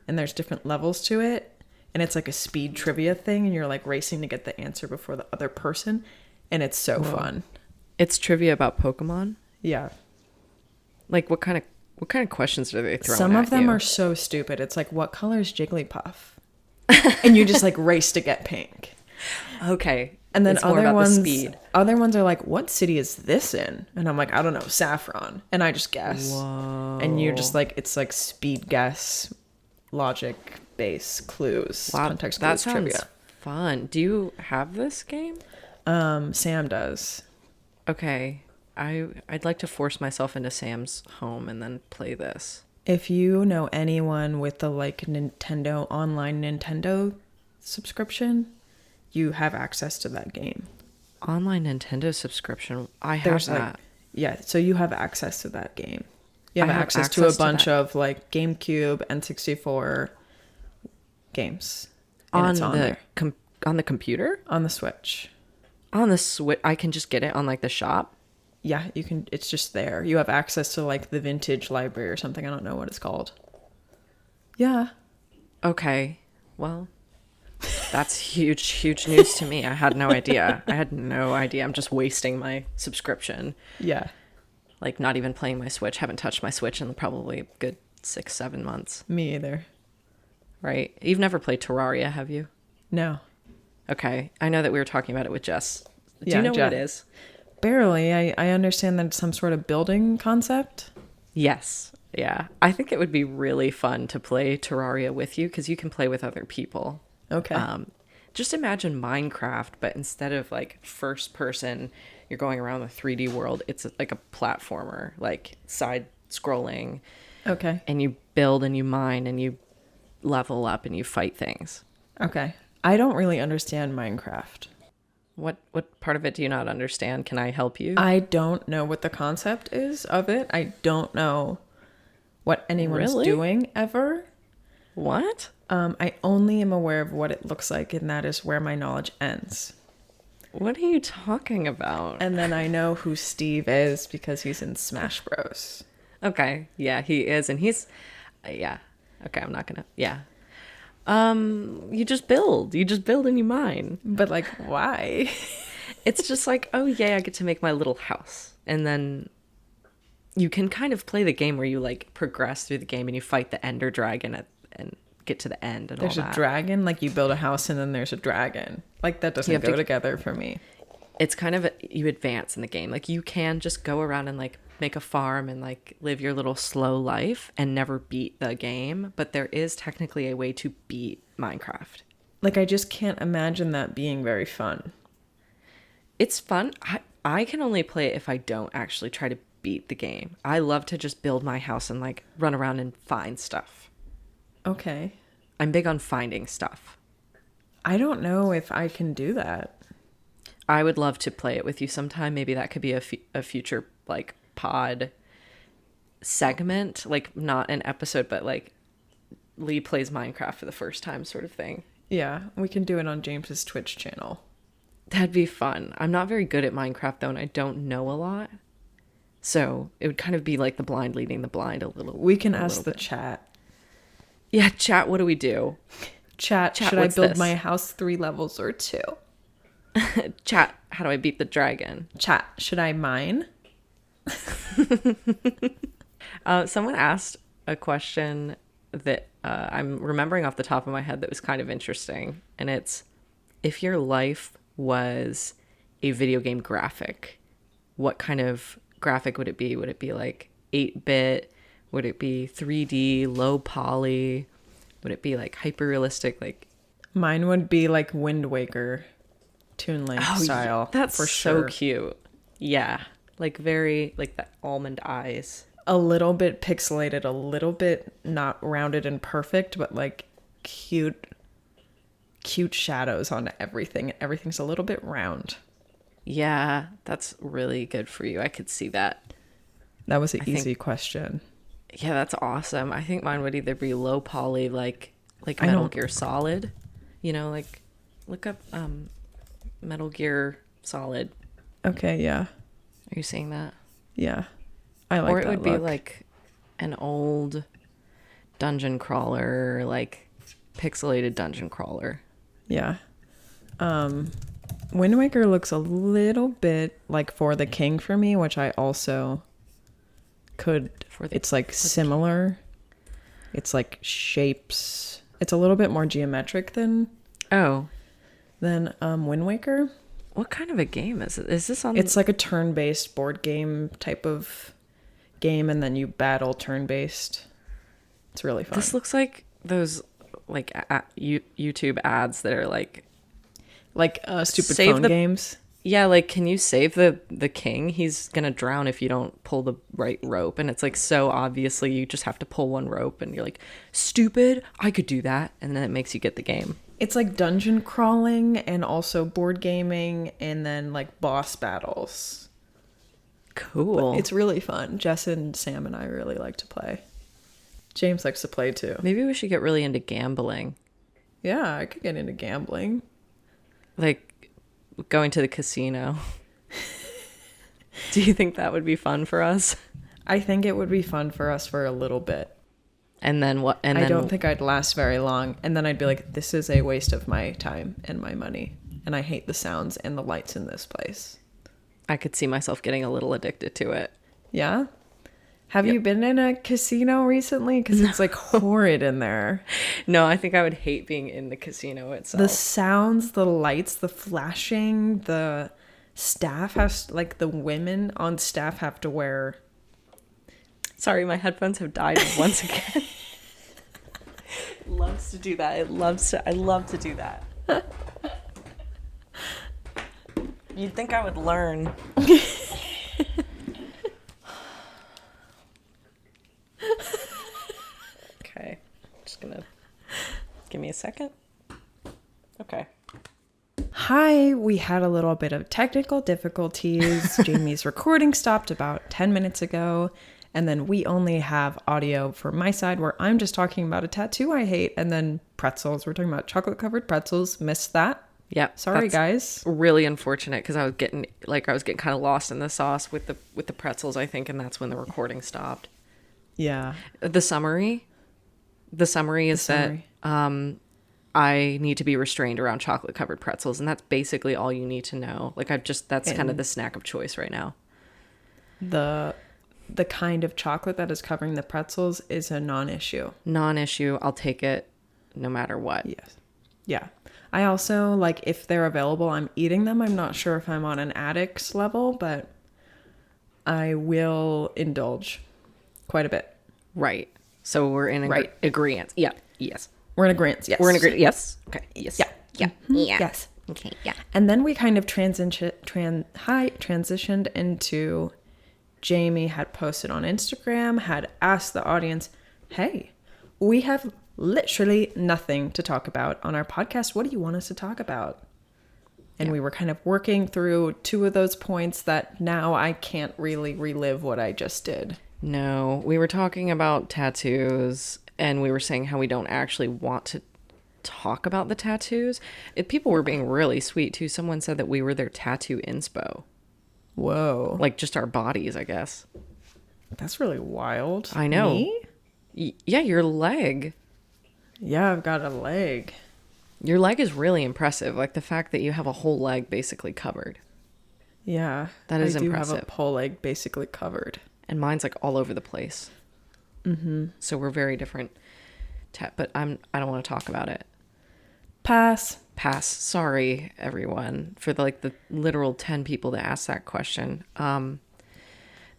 B: And there's different levels to it. And it's like a speed trivia thing. And you're like racing to get the answer before the other person. And it's so fun.
A: It's trivia about Pokemon?
B: Yeah.
A: Like what kind of questions are they throwing
B: Some of them
A: you?
B: are so stupid. It's like, what color is Jigglypuff? And you just like race to get pink.
A: Okay.
B: And then
A: it's more about the speed.
B: Other ones are like, what city is this in? And I'm like, I don't know, Saffron. And I just guess.
A: Whoa.
B: And you're just like, it's like speed guess, logic base clues,
A: Wow,
B: context
A: that
B: clues
A: sounds
B: trivia.
A: fun. Do you have this game?
B: Sam does.
A: Okay. I'd like to force myself into Sam's home and then play this.
B: If you know anyone with the like Nintendo online Nintendo subscription, you have access to that game.
A: Online Nintendo subscription. I have that.
B: Yeah, so you have access to that game. You have access to a bunch of like GameCube, N64 games. And
A: on
B: it's on there.
A: On the computer?
B: On the Switch.
A: On the Switch, I can just get it on like the shop.
B: Yeah, you can. It's just there. You have access to like the vintage library or something. I don't know what it's called. Yeah.
A: Okay. Well, that's huge news to me. I had no idea. I'm just wasting my subscription.
B: Yeah.
A: Like not even playing my Switch. Haven't touched my Switch in probably a good 6-7 months.
B: Me either.
A: Right. You've never played Terraria, have you?
B: No.
A: Okay. I know that we were talking about it with Jess. Do you know what it is?
B: Barely. I understand that it's some sort of building concept.
A: Yes. Yeah. I think it would be really fun to play Terraria with you because you can play with other people.
B: Okay.
A: Just imagine Minecraft, but instead of like first person, you're going around the 3D world. It's like a platformer, like side scrolling.
B: Okay.
A: And you build and you mine and you level up and you fight things.
B: Okay. I don't really understand Minecraft.
A: What part of it do you not understand? Can I help you?
B: I don't know what the concept is of it. I don't know what anyone's doing ever.
A: What?
B: I only am aware of what it looks like, and that is where my knowledge ends.
A: What are you talking about?
B: And then I know who Steve is because he's in Smash Bros.
A: Okay. Yeah, he is. And he's... yeah. Okay, I'm not gonna... Yeah. You just build and you mine.
B: But like, why?
A: It's just like, oh yay, I get to make my little house. And then you can kind of play the game where you like progress through the game and you fight the Ender Dragon and get to the end and
B: there's
A: all that.
B: There's a dragon? Like you build a house and then there's a dragon. Like that doesn't go together for me.
A: It's kind of you advance in the game. Like you can just go around and like make a farm and like live your little slow life and never beat the game, but there is technically a way to beat Minecraft.
B: Like I just can't imagine that being very fun.
A: It's fun. I can only play it if I don't actually try to beat the game. I love to just build my house and like run around and find stuff.
B: Okay.
A: I'm big on finding stuff.
B: I don't know if I can do that.
A: I would love to play it with you sometime. Maybe that could be a future like pod segment, like not an episode, but like Lee plays Minecraft for the first time sort of thing.
B: Yeah, we can do it on James's Twitch channel.
A: That'd be fun. I'm not very good at Minecraft though, and I don't know a lot. So it would kind of be like the blind leading the blind a little.
B: We can ask the chat.
A: Yeah, chat, what do we do?
B: Chat, should I
A: what's
B: build
A: this?
B: my house 3 levels or 2?
A: Chat, how do I beat the dragon?
B: Chat, should I mine?
A: Someone asked a question that I'm remembering off the top of my head that was kind of interesting. And it's, if your life was a video game graphic, what kind of graphic would it be? Would it be like 8-bit? Would it be 3D, low poly? Would it be like hyper realistic? Like,
B: Mine would be like Wind Waker, Toon Link style.
A: that's
B: for
A: so
B: sure.
A: cute. Yeah, like very like that almond eyes.
B: A little bit pixelated, a little bit not rounded and perfect, but like cute shadows on everything. Everything's a little bit round.
A: Yeah, that's really good for you. I could see that.
B: That was an easy question.
A: Yeah, that's awesome. I think mine would either be low poly, like Metal Gear Solid. You know, like look up Metal Gear Solid.
B: Okay, yeah.
A: Are you seeing that?
B: Yeah. I like that.
A: Or it would be
B: look.
A: like an old dungeon crawler, like pixelated dungeon crawler.
B: Yeah. Wind Waker looks a little bit like For the King for me, which I also could. It's like similar. It's like shapes. It's a little bit more geometric than Wind Waker.
A: What kind of a game is it? Is this on?
B: It's like a turn-based board game type of game, and then you battle turn-based. It's really fun.
A: This looks like those like YouTube ads that are like
B: stupid
A: save
B: phone
A: the
B: games.
A: Yeah, like, can you save the king? He's gonna drown if you don't pull the right rope. And it's like, so obviously you just have to pull one rope and you're like, stupid, I could do that. And then it makes you get the game.
B: It's like dungeon crawling and also board gaming and then like boss battles.
A: Cool.
B: But it's really fun. Jess and Sam and I really like to play. James likes to play too.
A: Maybe we should get really into gambling.
B: Yeah, I could get into gambling.
A: Like going to the casino. Do you think that would be fun for us?
B: I think it would be fun for us for a little bit.
A: And then what? And
B: I
A: then,
B: don't think I'd last very long. And then I'd be like, this is a waste of my time and my money. And I hate the sounds and the lights in this place.
A: I could see myself getting a little addicted to it.
B: Yeah? Have you been in a casino recently? Because it's like horrid in there.
A: No, I think I would hate being in the casino itself.
B: The sounds, the lights, the flashing, the staff has, like the women on staff have to wear.
A: Sorry, my headphones have died once again. It loves to do that. I love to do that. You'd think I would learn. Okay. Just gonna give me a second. Okay.
B: Hi, we had a little bit of technical difficulties. Jamie's recording stopped about 10 minutes ago. And then we only have audio for my side where I'm just talking about a tattoo I hate. And then pretzels. We're talking about chocolate covered pretzels. Missed that.
A: Yeah.
B: Sorry, guys.
A: Really unfortunate because I was getting kind of lost in the sauce with the pretzels, I think, and that's when the recording stopped.
B: Yeah.
A: The summary is that I need to be restrained around chocolate covered pretzels, and that's basically all you need to know. Like that's kind of the snack of choice right now.
B: The kind of chocolate that is covering the pretzels is a non-issue.
A: Non-issue. I'll take it no matter what.
B: Yes. Yeah. I also, like, if they're available, I'm eating them. I'm not sure if I'm on an addict's level, but I will indulge quite a bit.
A: Right. So we're in agreement. Yeah. Yes.
B: We're in agreement. Yes.
A: We're in agreement. Yes. Okay. Yes.
B: Yeah.
A: Yeah.
B: Mm-hmm.
A: Yeah.
B: Yes.
A: Okay. Yeah.
B: And then we kind of transitioned into Jamie had posted on Instagram, had asked the audience, hey, we have literally nothing to talk about on our podcast. What do you want us to talk about? And we were kind of working through two of those points that now I can't really relive what I just did.
A: No, we were talking about tattoos and we were saying how we don't actually want to talk about the tattoos. People were being really sweet too. Someone said that we were their tattoo inspo.
B: Whoa.
A: Like just our bodies, I guess.
B: That's really wild.
A: I know.
B: Me?
A: Yeah, your leg.
B: Yeah, I've got a leg.
A: Your leg is really impressive. Like the fact that you have a whole leg basically covered.
B: Yeah.
A: That is
B: I do
A: impressive.
B: have a whole leg basically covered.
A: And mine's like all over the place. Mm-hmm. So we're very different. But I don't want to talk about it.
B: Pass.
A: Sorry, everyone, for the literal 10 people that asked that question.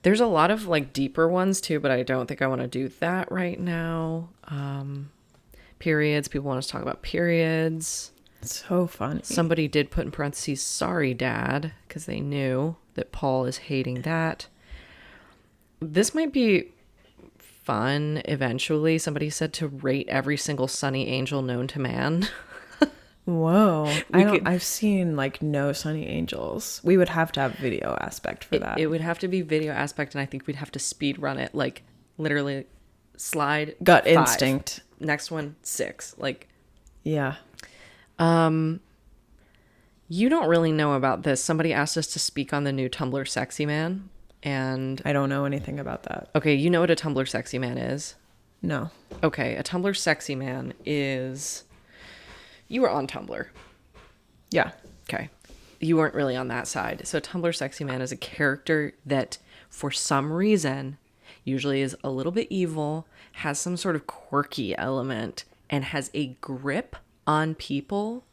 A: There's a lot of like deeper ones too, but I don't think I want to do that right now. Periods. People want us to talk about periods.
B: So funny.
A: Somebody did put in parentheses, sorry, Dad, because they knew that Paul is hating that. This might be fun eventually. Somebody said to rate every single sunny angel known to man.
B: Whoa. I've seen like no sunny angels. We would have to have video aspect for that.
A: It would have to be video aspect, and I think we'd have to speed run it, like literally slide
B: gut
A: 5.
B: instinct.
A: Next one 6. Like,
B: yeah.
A: You don't really know about this. Somebody asked us to speak on the new Tumblr sexy man, and
B: I don't know anything about that.
A: okay, you know what a Tumblr sexy man is?
B: No.
A: Okay, a Tumblr sexy man is... You were on Tumblr.
B: Yeah.
A: Okay. You weren't really on that side. So a Tumblr sexy man is a character that, for some reason, usually is a little bit evil, has some sort of quirky element, and has a grip on people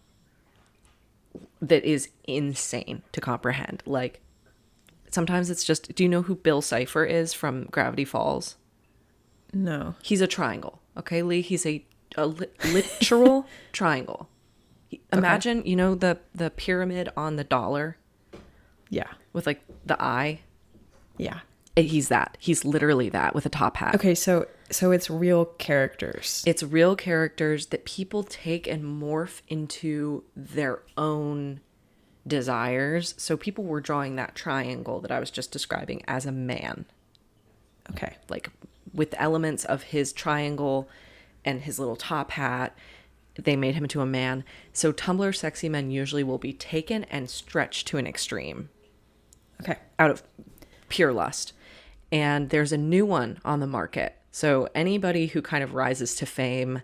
A: that is insane to comprehend. Like, sometimes it's just... Do you know who Bill Cipher is from Gravity Falls?
B: No.
A: He's a triangle. Okay, Lee? He's a literal triangle. Imagine, you know, the pyramid on the dollar?
B: Yeah.
A: With like the eye?
B: Yeah.
A: He's that. He's literally that with a top hat.
B: Okay, so it's real characters.
A: It's real characters that people take and morph into their own desires. So people were drawing that triangle that I was just describing as a man.
B: Okay.
A: Like with elements of his triangle and his little top hat, they made him into a man. So Tumblr sexy men usually will be taken and stretched to an extreme.
B: Okay.
A: Out of pure lust. And there's a new one on the market. So anybody who kind of rises to fame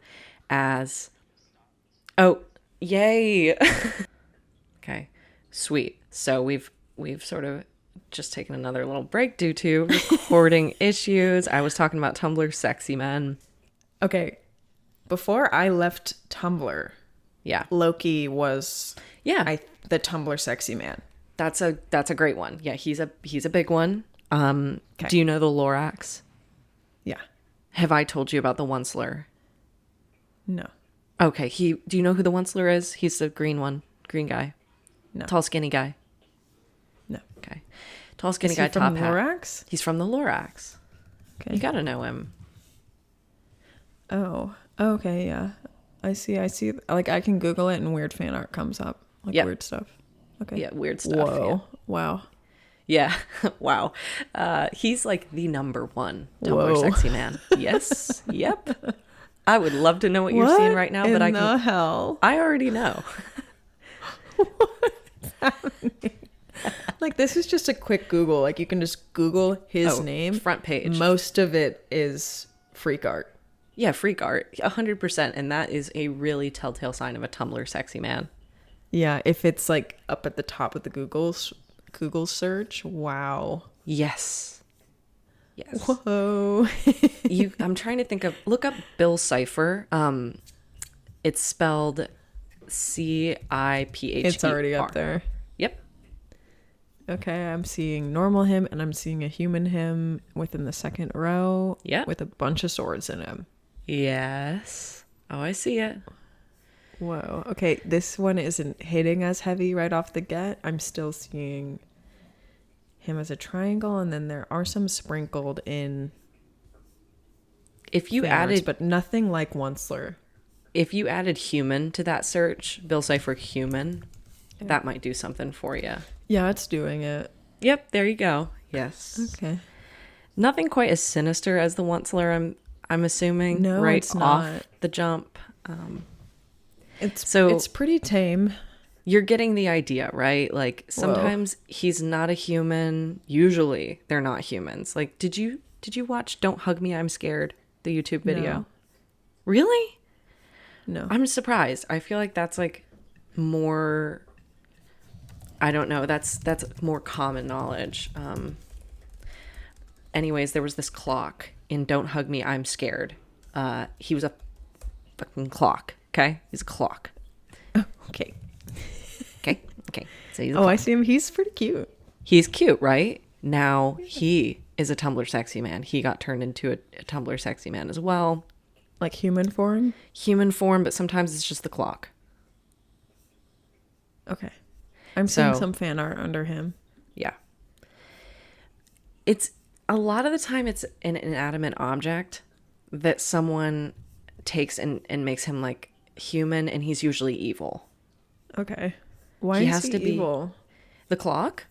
A: as... Oh, yay! Okay, sweet. So we've sort of just taken another little break due to recording issues. I was talking about Tumblr sexy men.
B: Okay. Before I left Tumblr,
A: Yeah.
B: Loki was
A: Yeah.
B: the Tumblr sexy man.
A: That's a great one. Yeah, he's a big one.
B: Okay.
A: Do you know the Lorax?
B: Yeah.
A: Have I told you about the Onceler?
B: No.
A: Okay, do you know who the Onceler is? He's the green one. Green guy.
B: No.
A: Tall, skinny guy.
B: No.
A: Okay. Tall, skinny
B: Is
A: guy,
B: he from
A: top hat.
B: Lorax?
A: He's from the Lorax.
B: Okay.
A: You gotta know him.
B: Oh. Okay, yeah. I see. Like, I can Google it and weird fan art comes up. Like,
A: Yep.
B: weird stuff. Okay.
A: Yeah, weird stuff.
B: Whoa. Wow.
A: Yeah. Wow. He's like the number one Tumblr
B: Whoa.
A: sexy man. Yes. Yep. I would love to know what you're seeing right now, but I
B: in the
A: can.
B: hell?
A: I already know.
B: What's happening? Like, this is just a quick Google. Like, you can just Google his name.
A: Front page.
B: Most of it is freak art.
A: Yeah, freak art. 100%. And that is a really telltale sign of a Tumblr sexy man.
B: Yeah, if it's like up at the top of the Google search, wow.
A: Yes. Yes.
B: Whoa.
A: I'm trying to think of... Look up Bill Cipher. It's spelled CIPHER.
B: It's already up there.
A: Yep.
B: Okay, I'm seeing normal him and I'm seeing a human him within the second row.
A: Yeah.
B: With a bunch of swords in him.
A: Yes. Oh, I see it.
B: Whoa. Okay, this one isn't hitting as heavy right off the get. I'm still seeing him as a triangle, and then there are some sprinkled in.
A: If you
B: fan arts,
A: added...
B: but nothing like Onceler.
A: If you added human to that search, Bill Cipher human, that might do something for you.
B: Yeah, it's doing it.
A: Yep, there you go. Yes.
B: Okay.
A: Nothing quite as sinister as the Onceler, I'm assuming.
B: No,
A: right
B: it's
A: off
B: not.
A: the jump.
B: It's pretty tame.
A: You're getting the idea, right? Like sometimes he's not a human. Usually they're not humans. Like, did you watch Don't Hug Me, I'm Scared, the YouTube video?
B: No.
A: Really?
B: No.
A: I'm surprised. I feel like that's like more, I don't know, that's more common knowledge. Anyways, there was this clock in Don't Hug Me, I'm Scared. He was a fucking clock, okay? He's a clock.
B: Oh, okay.
A: Okay. So he's a
B: Oh,
A: clock.
B: I see him. He's pretty cute.
A: He's cute, right? Now he is a Tumblr sexy man. He got turned into a Tumblr sexy man as well.
B: Like human form?
A: Human form, but sometimes it's just the clock.
B: Okay. I'm seeing some fan art under him.
A: Yeah. It's a lot of the time it's an inanimate object that someone takes and makes him like human, and he's usually evil.
B: Okay. Why
A: He
B: is
A: has
B: he
A: to be
B: evil?
A: The clock?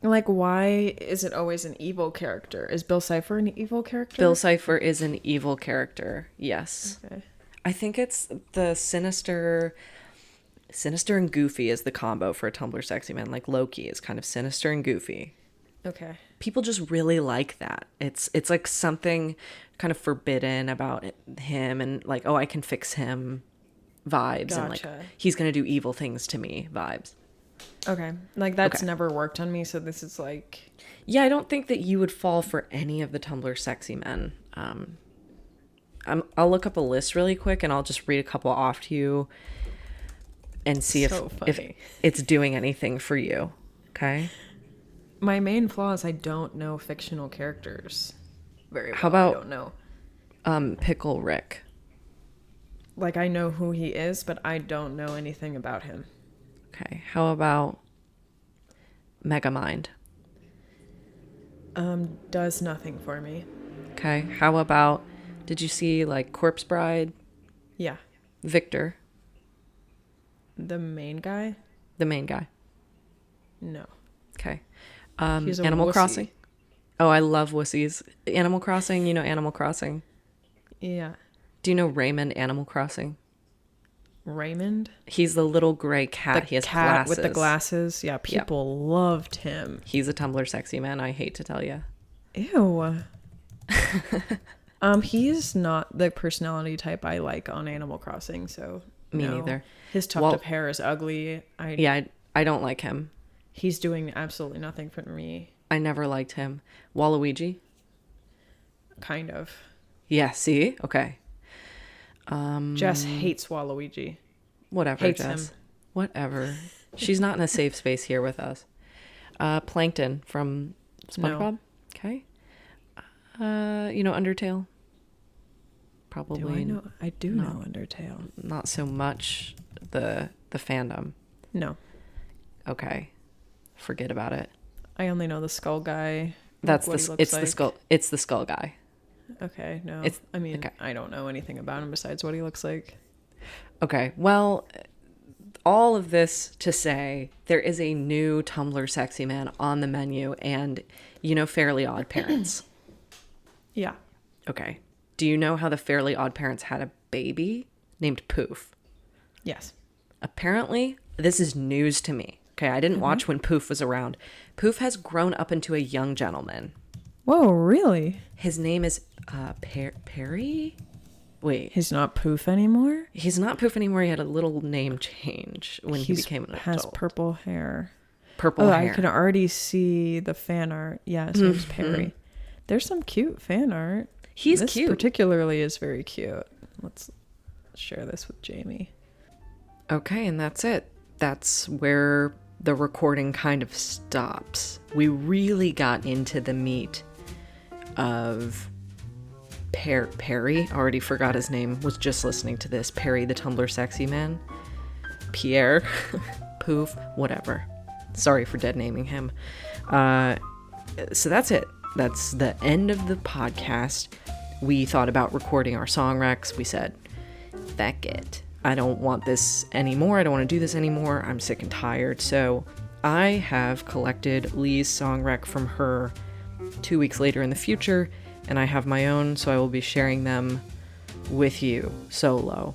B: Like, why is it always an evil character? Is Bill Cipher an evil character?
A: Bill Cipher is an evil character. Yes.
B: Okay.
A: I think it's the sinister and goofy is the combo for a Tumblr sexy man. Like Loki is kind of sinister and goofy.
B: Okay.
A: People just really like that. It's like something kind of forbidden about him, and like, oh, I can fix him vibes.
B: Gotcha.
A: And like he's gonna do evil things to me vibes.
B: Okay. Like, that's
A: Okay.
B: never worked on me, so this is like...
A: Yeah, I don't think that you would fall for any of the Tumblr sexy men. I'll look up a list really quick, and I'll just read a couple off to you and see
B: So
A: if
B: funny.
A: it's doing anything for you. Okay.
B: My main flaw is I don't know fictional characters very well.
A: How about-
B: I don't know.
A: Pickle Rick.
B: Like, I know who he is, but I don't know anything about him.
A: Okay. How about Megamind?
B: Does nothing for me.
A: Okay. How about, did you see like Corpse Bride?
B: Yeah.
A: Victor,
B: The main guy?
A: the main guy.
B: No.
A: Okay.
B: He's a
A: Animal
B: wussy.
A: Crossing. Oh, I love wussies. Animal Crossing, you know Animal Crossing.
B: Yeah.
A: Do you know Raymond Animal Crossing?
B: Raymond?
A: He's the little gray cat.
B: The
A: He has
B: cat
A: glasses.
B: with the glasses. Yeah, people loved him.
A: He's a Tumblr sexy man, I hate to tell you.
B: Ew. He's not the personality type I like on Animal Crossing, so
A: Me
B: no.
A: neither.
B: His tuft of hair is ugly.
A: I don't like him.
B: He's doing absolutely nothing for me.
A: I never liked him. Waluigi?
B: Kind of.
A: Yeah, see? Okay.
B: Jess hates Waluigi.
A: Whatever,
B: Hates
A: Jess.
B: him.
A: Whatever. She's not in a safe space here with us. Plankton from SpongeBob?
B: No.
A: Okay. You know Undertale? Probably.
B: Do I know? I do know Undertale.
A: Not so much the fandom.
B: No.
A: Okay. Forget about it.
B: I only know the skull guy.
A: That's
B: what
A: the
B: he looks
A: it's
B: like.
A: the skull. It's the skull guy.
B: Okay, no.
A: It's-
B: I mean,
A: okay.
B: I don't know anything about him besides what he looks like.
A: Okay. Well, all of this to say there is a new Tumblr sexy man on the menu, and you know Fairly Odd Parents.
B: Yeah.
A: Okay. Do you know how the Fairly Odd Parents had a baby named Poof?
B: Yes.
A: Apparently, this is news to me. Okay, I didn't watch when Poof was around. Poof has grown up into a young gentleman.
B: Whoa, really?
A: His name is Perry? Wait,
B: He's not Poof anymore?
A: he's not Poof anymore. He had a little name change when he became an adult.
B: Has purple hair.
A: Purple hair.
B: I can already see the fan art. Yeah, his name's Perry. There's some cute fan art.
A: He's
B: this
A: cute.
B: particularly is very cute. Let's share this with Jamie.
A: Okay, and that's it. That's where the recording kind of stops. We really got into the meat of Perry. Already forgot his name. Was just listening to this. Perry, the Tumblr sexy man. Pierre. Poof. Whatever. Sorry for dead naming him. So that's it. That's the end of the podcast. We thought about recording our song recs. We said, "Feck it. I don't want this anymore. I don't want to do this anymore. I'm sick and tired." So I have collected Lee's song rec from her 2 weeks later in the future, and I have my own, so I will be sharing them with you solo.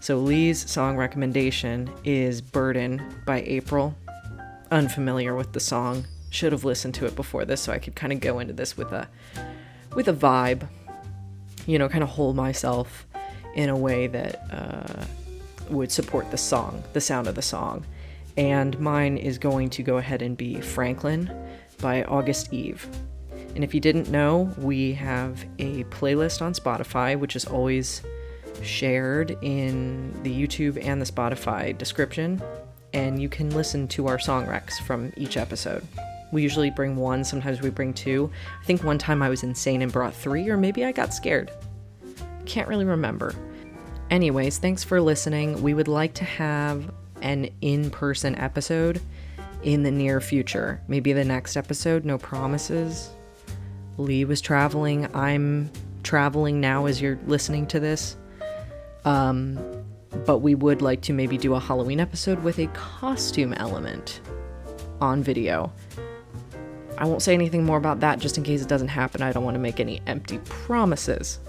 A: So Lee's song recommendation is Burden by April. Unfamiliar with the song. Should have listened to it before this so I could kind of go into this with a vibe. You know, kind of hold myself in a way that would support the song, the sound of the song. And mine is going to go ahead and be Franklin by August Eve. And if you didn't know, we have a playlist on Spotify, which is always shared in the YouTube and the Spotify description. And you can listen to our song recs from each episode. We usually bring one, sometimes we bring two. I think one time I was insane and brought 3, or maybe I got scared. Can't really remember. Anyways, thanks for listening. We would like to have an in-person episode in the near future. Maybe the next episode, no promises. Lee was traveling. I'm traveling now as you're listening to this. But we would like to maybe do a Halloween episode with a costume element on video. I won't say anything more about that just in case it doesn't happen. I don't want to make any empty promises.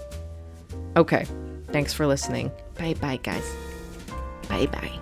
A: Okay, thanks for listening. Bye-bye, guys. Bye-bye.